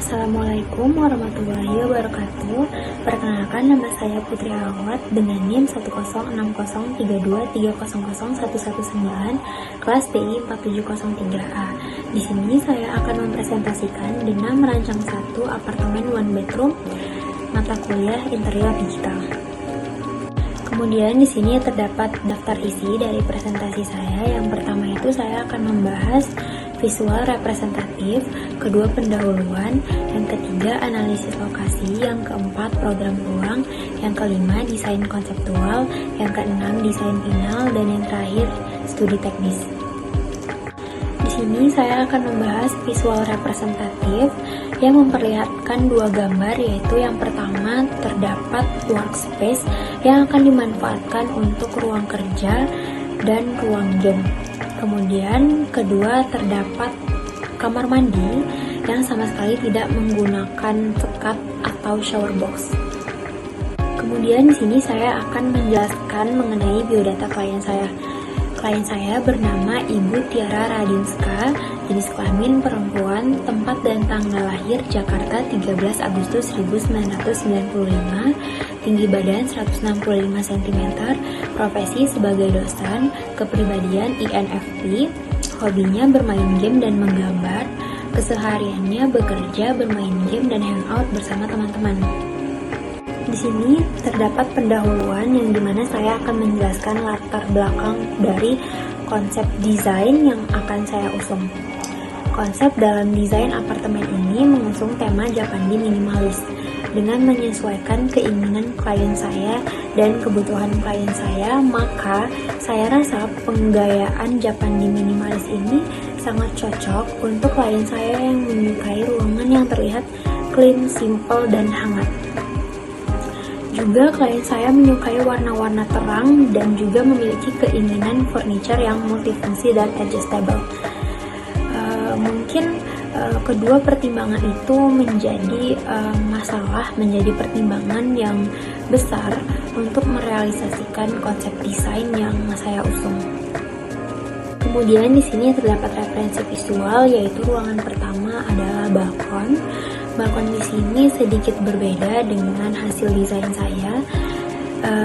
Assalamualaikum warahmatullahi wabarakatuh. Perkenalkan, nama saya Putri Awad dengan NIM 1060323001119 kelas TI 4703A. Di sini saya akan mempresentasikan dengan merancang satu apartemen one bedroom mata kuliah interior digital. Kemudian di sini terdapat daftar isi dari presentasi saya. Yang pertama itu saya akan membahas visual representatif, kedua pendahuluan, yang ketiga analisis lokasi, yang keempat program ruang, yang kelima desain konseptual, yang keenam desain final, dan yang terakhir studi teknis. Di sini saya akan membahas visual representatif yang memperlihatkan dua gambar, yaitu yang pertama terdapat workspace yang akan dimanfaatkan untuk ruang kerja dan ruang game. Kemudian kedua terdapat kamar mandi yang sama sekali tidak menggunakan sekat atau shower box. Kemudian di sini saya akan menjelaskan mengenai biodata klien saya. Klien saya bernama Ibu Tiara Radinska, jenis kelamin perempuan, tempat dan tanggal lahir Jakarta 13 Agustus 1995, tinggi badan 165 cm, profesi sebagai dosen, kepribadian INFP, hobinya bermain game dan menggambar, kesehariannya bekerja, bermain game, dan hangout bersama teman-teman. Di sini terdapat pendahuluan yang dimana saya akan menjelaskan latar belakang dari konsep desain yang akan saya usung. Konsep dalam desain apartemen ini mengusung tema Japandi minimalis dengan menyesuaikan keinginan klien saya dan kebutuhan klien saya, maka saya rasa penggayaan Japandi minimalis ini sangat cocok untuk klien saya yang menyukai ruangan yang terlihat clean, simple, dan hangat. Juga klien saya menyukai warna-warna terang dan juga memiliki keinginan furniture yang multifungsi dan adjustable. Mungkin kedua pertimbangan itu menjadi menjadi pertimbangan yang besar untuk merealisasikan konsep desain yang saya usung. Kemudian di sini terdapat referensi visual, yaitu ruangan pertama adalah balkon. Balkon di sini sedikit berbeda dengan hasil desain saya,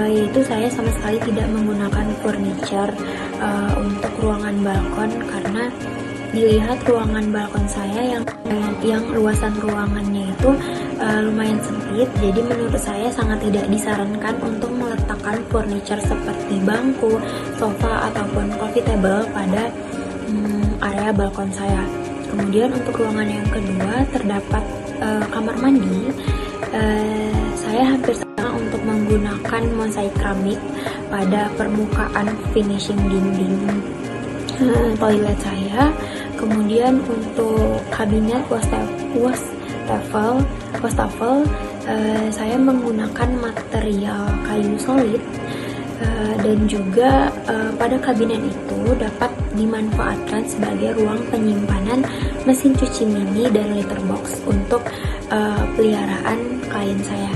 yaitu saya sama sekali tidak menggunakan furniture untuk ruangan balkon karena dilihat ruangan balkon saya yang luasan ruangannya itu lumayan sempit, jadi menurut saya sangat tidak disarankan untuk meletakkan furniture seperti bangku, sofa, ataupun coffee table pada area balkon saya. Kemudian untuk ruangan yang kedua terdapat kamar mandi. Saya hampir sama untuk menggunakan mosaik keramik pada permukaan finishing dinding toilet saya. Kemudian untuk kabinet wastafel, saya menggunakan material kayu solid, dan juga pada kabinet itu dapat dimanfaatkan sebagai ruang penyimpanan mesin cuci mini dan litter box untuk peliharaan klien saya.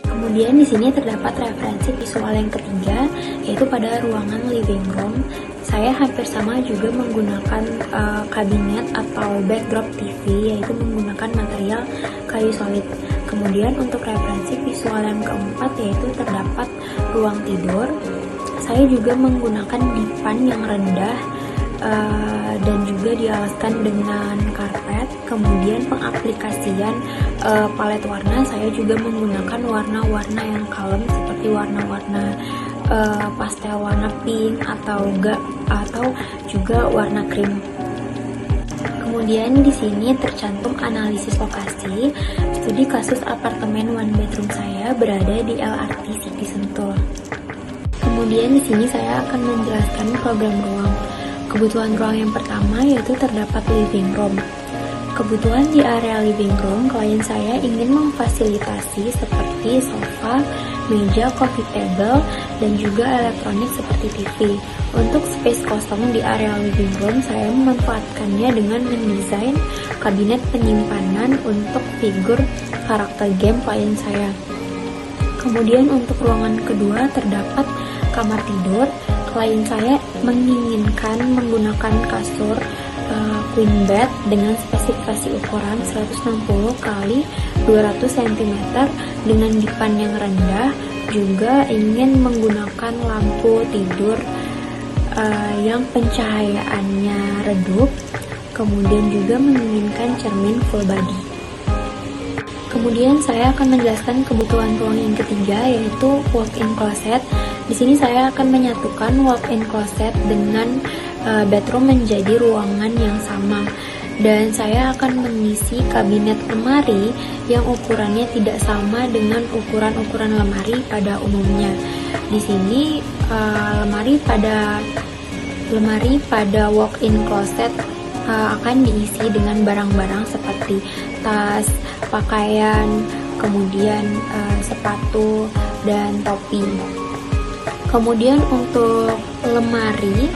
Kemudian di sini terdapat referensi visual yang ketiga, yaitu pada ruangan living room. Saya hampir sama juga menggunakan kabinet atau backdrop TV, yaitu menggunakan material kayu solid. Kemudian untuk referensi visual yang keempat, yaitu terdapat ruang tidur. Saya juga menggunakan dipan yang rendah dan juga dialaskan dengan karpet. Kemudian pengaplikasian palet warna, saya juga menggunakan warna-warna yang kalem seperti warna-warna pastel warna pink atau juga warna krim. Kemudian di sini tercantum analisis lokasi. Studi kasus apartemen one bedroom saya berada di LRT City Sentul. Kemudian di sini saya akan menjelaskan program ruang. Kebutuhan ruang yang pertama yaitu terdapat living room. Kebutuhan di area living room, klien saya ingin memfasilitasi seperti sofa, meja, coffee table, dan juga elektronik seperti TV. Untuk space kosong di area living room, saya memanfaatkannya dengan mendesain kabinet penyimpanan untuk figur karakter game klien saya. Kemudian untuk ruangan kedua terdapat kamar tidur. Klien saya menginginkan menggunakan kasur queen bed dengan spesifikasi ukuran 160 kali 200 cm dengan dipan yang rendah. Juga ingin menggunakan lampu tidur yang pencahayaannya redup, kemudian juga menginginkan cermin full body. Kemudian saya akan menjelaskan kebutuhan ruang yang ketiga, yaitu walk-in closet. Di sini saya akan menyatukan walk-in closet dengan bedroom menjadi ruangan yang sama, dan saya akan mengisi kabinet lemari yang ukurannya tidak sama dengan ukuran-ukuran lemari pada umumnya. Di sini lemari pada walk-in closet akan diisi dengan barang-barang seperti tas, pakaian, kemudian sepatu, dan topi. Kemudian untuk lemari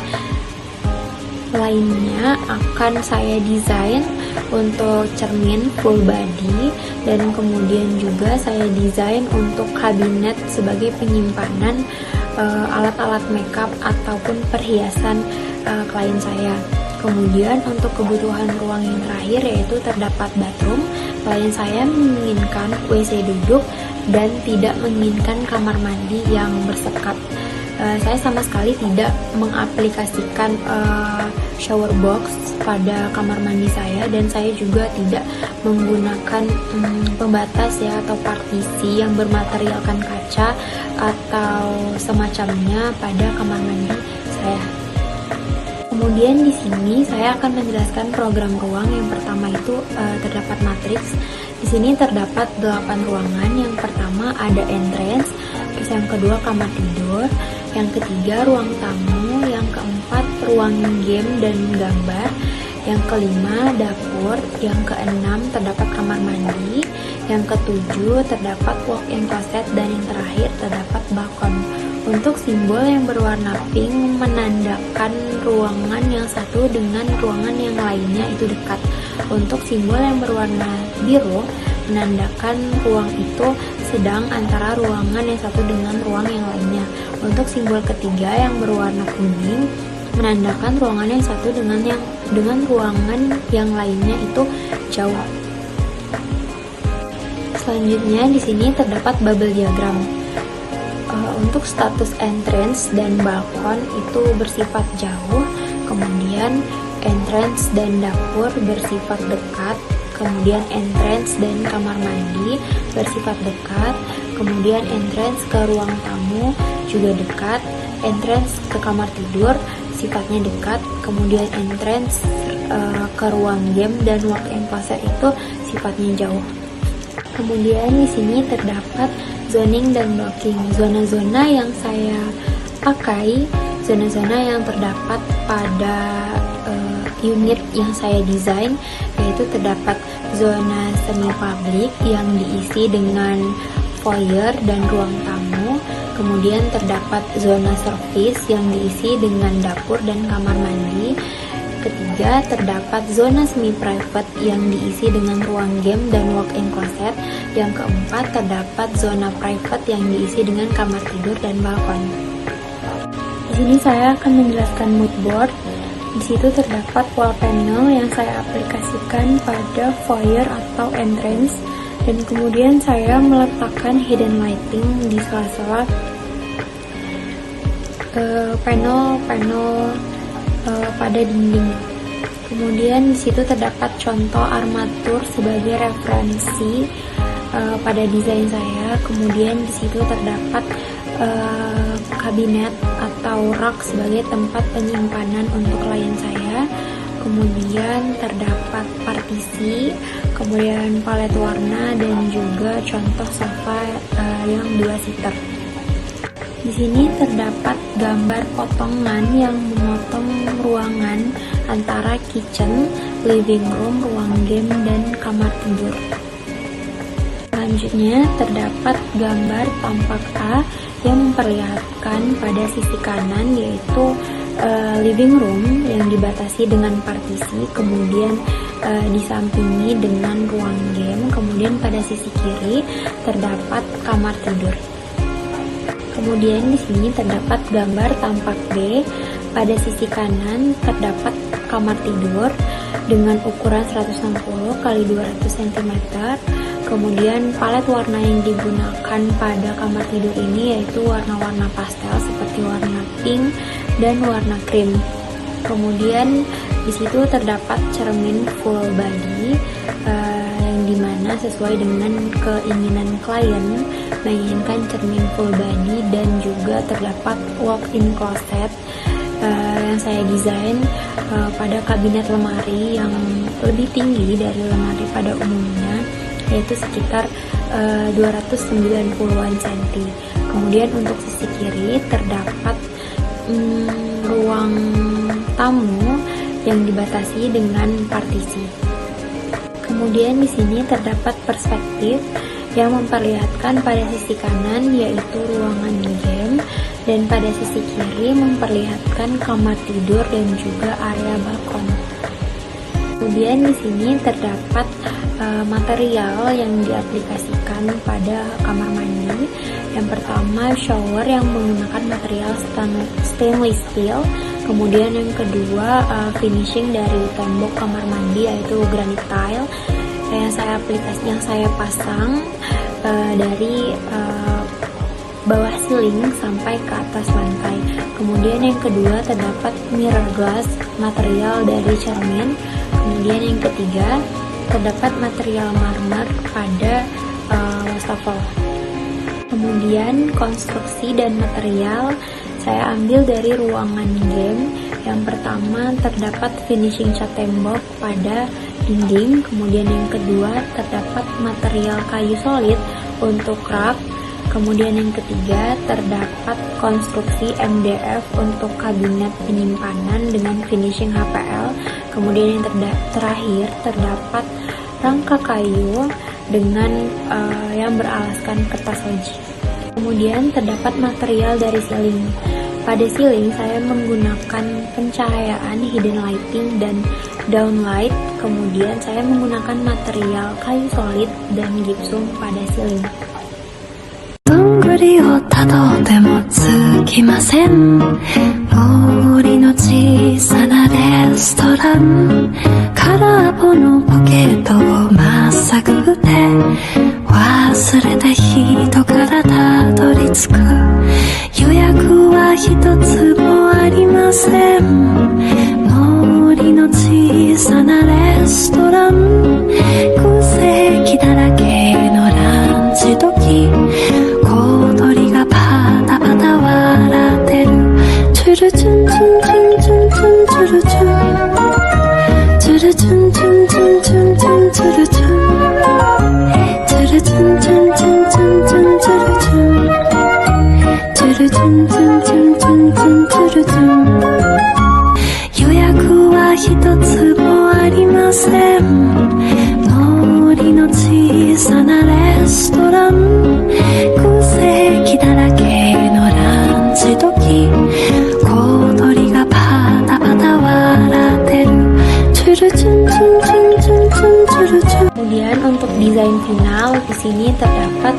lainnya akan saya desain untuk cermin full body, dan kemudian juga saya desain untuk kabinet sebagai penyimpanan alat-alat makeup ataupun perhiasan klien saya. Kemudian untuk kebutuhan ruang yang terakhir, yaitu terdapat bathroom. Klien saya menginginkan WC duduk dan tidak menginginkan kamar mandi yang bersekap. Saya sama sekali tidak mengaplikasikan shower box pada kamar mandi saya, dan saya juga tidak menggunakan pembatas ya atau partisi yang bermaterialkan kaca atau semacamnya pada kamar mandi saya. Kemudian di sini saya akan menjelaskan program ruang. Yang pertama itu terdapat matriks. Di sini terdapat 8 ruangan. Yang pertama ada entrance, terus yang kedua kamar tidur, yang ketiga ruang tamu, yang keempat ruang game dan gambar, yang kelima dapur, yang keenam terdapat kamar mandi, yang ketujuh terdapat walk-in closet, dan yang terakhir terdapat balkon. Untuk simbol yang berwarna pink menandakan ruangan yang satu dengan ruangan yang lainnya itu dekat. Untuk simbol yang berwarna biru menandakan ruang itu sedang antara ruangan yang satu dengan ruang yang lainnya. Untuk simbol ketiga yang berwarna kuning menandakan ruangan yang satu dengan ruangan yang lainnya itu jauh. Selanjutnya di sini terdapat bubble diagram. Untuk status entrance dan balkon itu bersifat jauh, kemudian entrance dan dapur bersifat dekat, kemudian entrance dan kamar mandi bersifat dekat, kemudian entrance ke ruang tamu juga dekat, entrance ke kamar tidur sifatnya dekat, kemudian entrance ke ruang game dan walk-in closet itu sifatnya jauh. Kemudian di sini terdapat zoning dan blocking. Zona-zona yang saya pakai, zona-zona yang terdapat pada unit yang saya desain, yaitu terdapat zona semi public yang diisi dengan foyer dan ruang tamu. Kemudian terdapat zona service yang diisi dengan dapur dan kamar mandi. Ketiga, terdapat zona semi-private yang diisi dengan ruang game dan walk-in closet. Yang keempat, terdapat zona private yang diisi dengan kamar tidur dan balkon. Di sini saya akan menjelaskan mood board. Di situ terdapat wall panel yang saya aplikasikan pada foyer atau entrance, dan kemudian saya meletakkan hidden lighting di sela-sela panel pada dinding. Kemudian di situ terdapat contoh armatur sebagai referensi pada desain saya. Kemudian di situ terdapat kabinet atau rak sebagai tempat penyimpanan untuk klien saya. Kemudian terdapat partisi, kemudian palet warna, dan juga contoh sofa yang 2-seater. Di sini terdapat gambar potongan yang memotong ruangan antara kitchen, living room, ruang game, dan kamar tidur. Selanjutnya terdapat gambar tampak A yang memperlihatkan pada sisi kanan, yaitu living room yang dibatasi dengan partisi, kemudian disampingi dengan ruang game, kemudian pada sisi kiri terdapat kamar tidur. Kemudian di sini terdapat gambar tampak B Pada sisi kanan terdapat kamar tidur dengan ukuran 160 x 200 cm. Kemudian palet warna yang digunakan pada kamar tidur ini yaitu warna-warna pastel seperti warna pink dan warna krim. Kemudian di situ terdapat cermin full body yang dimana sesuai dengan keinginan klien menginginkan cermin full body, dan juga terdapat walk-in closet yang saya desain pada kabinet lemari yang lebih tinggi dari lemari pada umumnya, yaitu sekitar 290-an cm. Kemudian untuk sisi kiri terdapat ruang tamu yang dibatasi dengan partisi. Kemudian di sini terdapat perspektif yang memperlihatkan pada sisi kanan yaitu ruangan game, dan pada sisi kiri memperlihatkan kamar tidur dan juga area balkon. Kemudian di sini terdapat material yang diaplikasikan pada kamar mandi. Yang pertama, shower yang menggunakan material stainless steel. Kemudian yang kedua, finishing dari tembok kamar mandi yaitu granite tile yang saya pasang dari bawah ceiling sampai ke atas lantai. Kemudian yang kedua terdapat mirror glass material dari cermin. Kemudian yang ketiga terdapat material marmer pada wastafel. Kemudian konstruksi dan material saya ambil dari ruangan game. Yang pertama terdapat finishing cat tembok pada dinding. Kemudian yang kedua terdapat material kayu solid untuk rak. Kemudian yang ketiga terdapat konstruksi MDF untuk kabinet penyimpanan dengan finishing HPL. Kemudian yang terakhir terdapat rangka kayu dengan yang beralaskan kertas loji. Kemudian terdapat material dari ceiling. Pada ceiling saya menggunakan pencahayaan hidden lighting dan downlight. Kemudian saya menggunakan material kayu solid dan gypsum pada ceiling. どんぐりをたどってもつきません森の小さなレストラン空っぽのポケットをまっさぐって忘れた人からたどり着く予約は一つもありません森の小さなレストラン空席だらけのランチ時小鳥がパタパタ笑ってるチュルチュンチュンチュンチュンチュンチュルチュンチュルチュンチュンチュンチュンチュンチュルチュンチュルチュンチュンチュンチュンチュンチュルチュンチュルチュンチュンチュンチュンチュンチュルチュン予約は一つもありません森の小さなレストラン空席だらけのランチ時小鳥がパタパタ笑ってるチュルチュンチュンチュンチュンチュンチュルチュン Kemudian untuk desain final di sini terdapat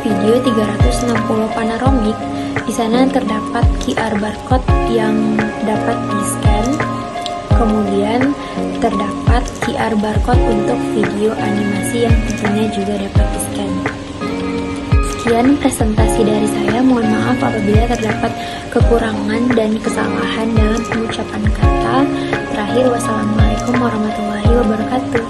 video 360 panoramik. Di sana terdapat QR barcode yang dapat di-scan. Kemudian terdapat QR barcode untuk video animasi yang tentunya juga dapat di-scan. Sekian presentasi dari saya. Mohon maaf apabila terdapat kekurangan dan kesalahan dalam pengucapan kata. Terakhir, wassalamualaikum warahmatullahi wabarakatuh.